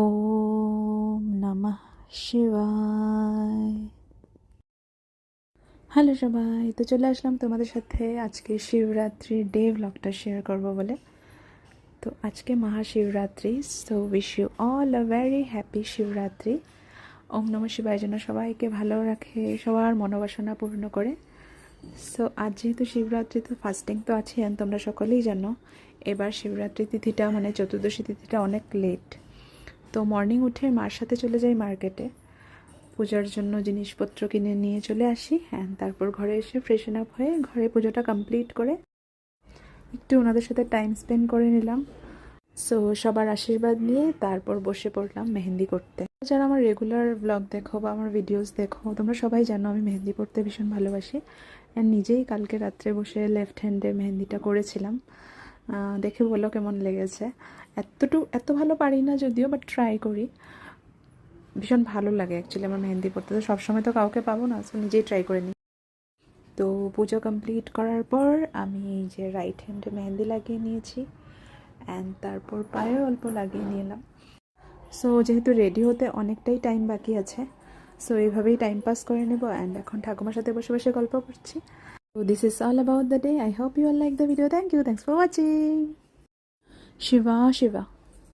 ওম নমঃ শিবায়। হ্যালো সবাই, তো চলে আসলাম তোমাদের সাথে আজকে শিবরাত্রির ডে ব্লগটা শেয়ার করব বলে। তো আজকে Mahashivratri, so wish you all a very happy Shivratri. ওম নমঃ শিবায় যেন সবাইকে ভালো রাখে, সবার মনোবাসনা পূর্ণ করে। সো আজ যেহেতু শিবরাত্রি, তো ফাস্টিং তো আছে, তোমরা সকলেই জানো। এবার শিবরাত্রি তিথিটা মানে চতুর্দশী তিথিটা অনেক লেট। তো মর্নিং উঠে মার সাথে চলে যাই মার্কেটে, পূজার জন্য জিনিসপত্র কিনে নিয়ে চলে আসি। হ্যাঁ, তারপর ঘরে এসে ফ্রেশন আপ হয়ে ঘরে পুজোটা কমপ্লিট করে একটু ওনাদের সাথে টাইম স্পেন্ড করে নিলাম। সো সবার আশীর্বাদ নিয়ে তারপর বসে পড়লাম মেহেন্দি করতে। যারা আমার রেগুলার ব্লগ দেখো বা আমার ভিডিওস দেখো, তোমরা সবাই জানো আমি মেহেন্দি করতে ভীষণ ভালোবাসি। অ্যান্ড নিজেই কালকে রাত্রে বসে লেফট হ্যান্ডে মেহেন্দিটা করেছিলাম। দেখে বলো কেমন লেগেছে। এত ভালো পারি না যদিও, বাট ট্রাই করি। ভীষণ ভালো লাগে অ্যাকচুয়ালি আমার মেহেন্দি করতে। তো সবসময় তো কাউকে পাবো না, সো নিজেই ট্রাই করে নিই। তো পুজো কমপ্লিট করার পর আমি এই যে রাইট হ্যান্ডে মেহেন্দি লাগিয়ে নিয়েছি, অ্যান্ড তারপর পায়েও অল্প লাগিয়ে নিলাম। সো যেহেতু রেডি হতে অনেকটাই টাইম বাকি আছে, সো এইভাবেই টাইম পাস করে নেব। অ্যান্ড এখন ঠাকুমার সাথে বসে বসে গল্প করছি। তো this is all about the day. I hope you are like the video. Thank you, thanks for watching. Shiva Shiba.